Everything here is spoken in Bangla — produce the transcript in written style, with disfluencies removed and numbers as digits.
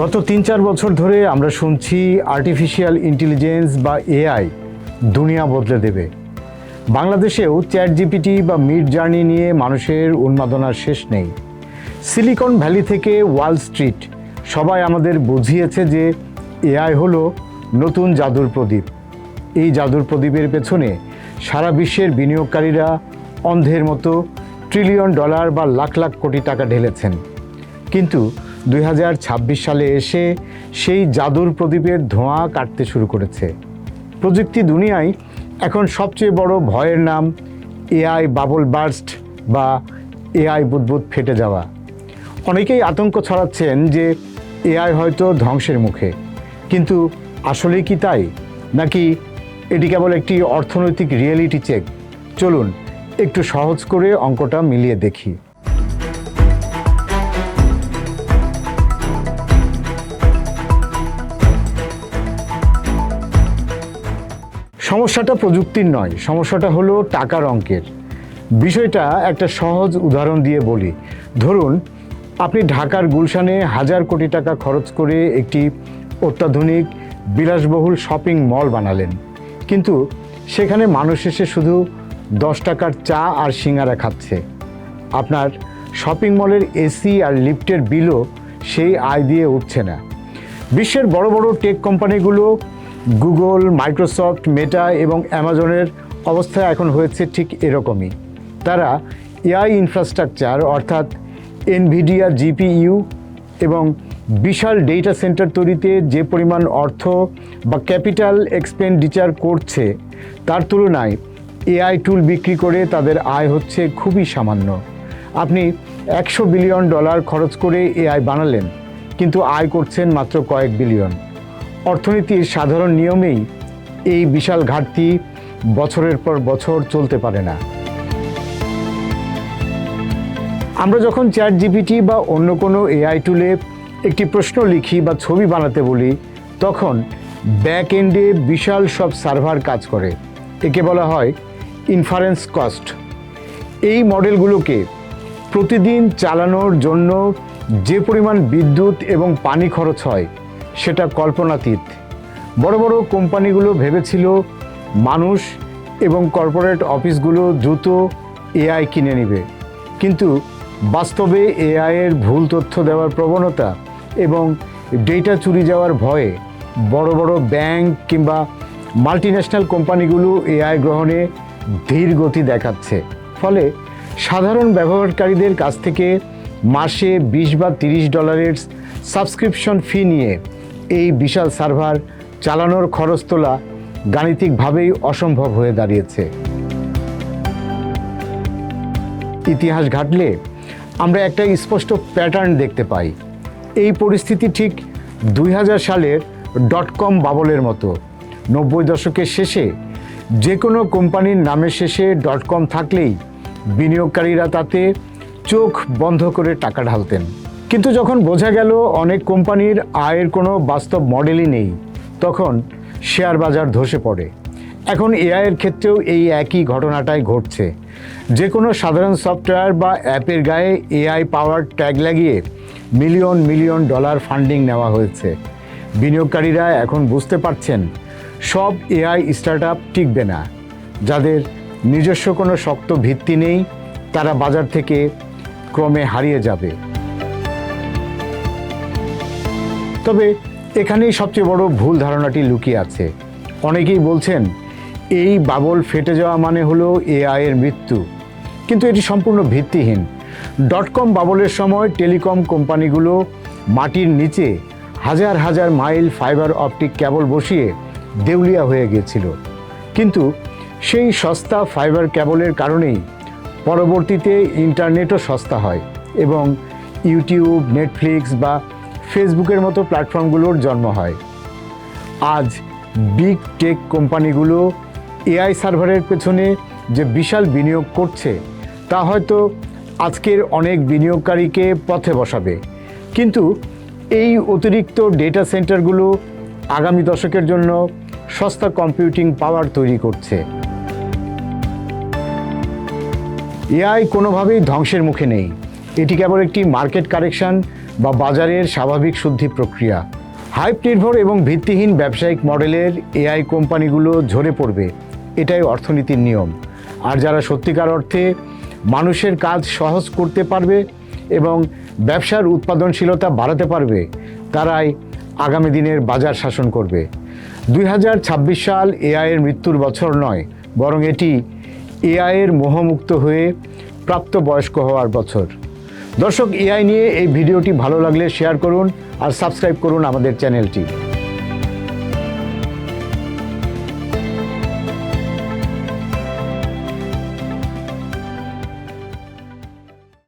গত ৩-৪ বছর ধরে আমরা শুনছি আর্টিফিশিয়াল ইন্টেলিজেন্স বা এআই দুনিয়া বদলে দেবে। বাংলাদেশেও চ্যাটজিপিটি বা মিড জার্নি নিয়ে মানুষের উন্মাদনার শেষ নেই। সিলিকন ভ্যালি থেকে ওয়াল স্ট্রিট সবাই আমাদের বুঝিয়েছে যে এআই হলো নতুন জাদুর প্রদীপ। এই জাদুর প্রদীপের পেছনে সারা বিশ্বের বিনিয়োগকারীরা অন্ধের মতো ট্রিলিয়ন ডলার বা লাখ লাখ কোটি টাকা ঢেলেছেন। কিন্তু 2026 সালে এসে সেই জাদুর প্রদীপের ধোঁয়া কাটতে শুরু করেছে। প্রযুক্তি দুনিয়ায় এখন সবচেয়ে বড় ভয়ের নাম এআই বাবল বার্স্ট বা এআই বুদবুদ ফেটে যাওয়া। অনেকেই আতঙ্ক ছড়াচ্ছেন যে এআই হয়তো ধ্বংসের মুখে, কিন্তু আসলেই কি তাই, নাকি এটি কেবল একটি অর্থনৈতিক রিয়েলিটি চেক? চলুন একটু সহজ করে অঙ্কটা মিলিয়ে দেখি। সমস্যাটা প্রযুক্তির নয়, সমস্যাটা হলো টাকার অঙ্কের। বিষয়টা একটা সহজ উদাহরণ দিয়ে বলি। ধরুন আপনি ঢাকার গুলশানে হাজার কোটি টাকা খরচ করে একটি অত্যাধুনিক বিলাসবহুল শপিং মল বানালেন, কিন্তু সেখানে মানুষ এসে শুধু 10 টাকার চা আর সিঙ্গারা খাচ্ছে। আপনার শপিং মলের এসি আর লিফটের বিলও সেই আয় দিয়ে উঠছে না। বিশ্বের বড় বড় টেক কোম্পানিগুলো গুগল, মাইক্রোসফট, মেটা এবং অ্যামাজনের অবস্থা এখন হয়েছে ঠিক এরকমই। তারা এআই ইনফ্রাস্ট্রাকচার অর্থাৎ এনভিডিয়া জিপিইউ এবং বিশাল ডেটা সেন্টার তৈরিতে যে পরিমাণ অর্থ বা ক্যাপিটাল এক্সপেন্ডিচার করছে, তার তুলনায় এআই টুল বিক্রি করে তাদের আয় হচ্ছে খুবই সামান্য। আপনি $100 বিলিয়ন খরচ করে এআই বানালেন, কিন্তু আয় করছেন মাত্র কয়েক বিলিয়ন। অর্থনীতির সাধারণ নিয়মেই এই বিশাল ঘাটতি বছরের পর বছর চলতে পারে না। আমরা যখন চ্যাটজিপিটি বা অন্য কোনো এআই টুলে একটি প্রশ্ন লিখি বা ছবি বানাতে বলি, তখন ব্যাক এন্ডে বিশাল সব সার্ভার কাজ করে। একে বলা হয় ইনফারেন্স কস্ট। এই মডেলগুলোকে প্রতিদিন চালানোর জন্য যে পরিমাণ বিদ্যুৎ এবং পানি খরচ হয় সেটা কল্পনাতীত। বড় বড় কোম্পানিগুলো ভেবেছিল মানুষ এবং কর্পোরেট অফিসগুলো দ্রুত এআই কিনে নেবে, কিন্তু বাস্তবে এআইয়ের ভুল তথ্য দেওয়ার প্রবণতা এবং ডেটা চুরি যাওয়ার ভয়ে বড় বড় ব্যাংক কিংবা মাল্টিন্যাশনাল কোম্পানিগুলো এআই গ্রহণে ধীর গতি দেখাচ্ছে। ফলে সাধারণ ব্যবহারকারীদের কাছ থেকে মাসে $20 বা $30 সাবস্ক্রিপশন ফি নিয়ে এই বিশাল সার্ভার চালানোর খরচ তোলা গাণিতিকভাবেই অসম্ভব হয়ে দাঁড়িয়েছে। ইতিহাস ঘাটলে আমরা একটা স্পষ্ট প্যাটার্ন দেখতে পাই। এই পরিস্থিতি ঠিক 2000 সালের .com বাবলের মতো। 90 দশকের শেষে যে কোনো কোম্পানির নামের শেষে .com থাকলেই বিনিয়োগকারীরা তাতে চোখ বন্ধ করে টাকা ঢালতেন। কিন্তু যখন বোঝা গেল অনেক কোম্পানির আয়ের কোনো বাস্তব মডেলই নেই, তখন শেয়ার বাজার ধসে পড়ে। এখন এআইয়ের ক্ষেত্রেও এই একই ঘটনাটাই ঘটছে। যে কোনো সাধারণ সফটওয়্যার বা অ্যাপের গায়ে এআই পাওয়ার ট্যাগ লাগিয়ে মিলিয়ন মিলিয়ন ডলার ফান্ডিং নেওয়া হয়েছে। বিনিয়োগকারীরা এখন বুঝতে পারছেন সব এআই স্টার্টআপ টিকবে না। যাদের নিজস্ব কোনো শক্ত ভিত্তি নেই, তারা বাজার থেকে ক্রমে হারিয়ে যাবে। তবে এখানেই সবচেয়ে বড় ভুল ধারণাটি লুকিয়ে আছে। অনেকেই বলছেন এই বাবল ফেটে যাওয়া মানে হলো এআইয়ের মৃত্যু, কিন্তু এটি সম্পূর্ণ ভিত্তিহীন। .com বাবলের সময় টেলিকম কোম্পানিগুলো মাটির নিচে হাজার হাজার মাইল ফাইবার অপটিক কেবল বসিয়ে দেউলিয়া হয়ে গিয়েছিল, কিন্তু সেই সস্তা ফাইবার কেবলের কারণেই পরবর্তীতে ইন্টারনেটও সস্তা হয় এবং ইউটিউব, নেটফ্লিক্স বা ফেসবুকের মতো প্ল্যাটফর্মগুলোর জন্ম হয়। আজ বিগ টেক কোম্পানিগুলো এআই সার্ভারের পেছনে যে বিশাল বিনিয়োগ করছে, তা হয়তো আজকের অনেক বিনিয়োগকারীকে পথে বসাবে, কিন্তু এই অতিরিক্ত ডেটা সেন্টারগুলো আগামী দশকের জন্য সস্তা কম্পিউটিং পাওয়ার তৈরি করছে। এআই কোনোভাবেই ধ্বংসের মুখে নেই, এটি কেবল একটি মার্কেট কারেকশন বা বাজারের স্বাভাবিক শুদ্ধি প্রক্রিয়া। হাইপ নির্ভর এবং ভিত্তিহীন ব্যবসায়িক মডেলের এআই কোম্পানিগুলো ঝরে পড়বে, এটাই অর্থনীতির নিয়ম। আর যারা সত্যিকার অর্থে মানুষের কাজ সহজ করতে পারবে এবং ব্যবসার উৎপাদনশীলতা বাড়াতে পারবে, তারাই আগামী দিনের বাজার শাসন করবে। 2026 সাল এআইয়ের মৃত্যুর বছর নয়, বরং এটি এআইয়ের মোহমুক্ত হয়ে প্রাপ্তবয়স্ক হওয়ার বছর। দর্শক, এআই নিয়ে এই ভিডিওটি ভালো লাগলে শেয়ার করুন আর সাবস্ক্রাইব করুন আমাদের চ্যানেলটি।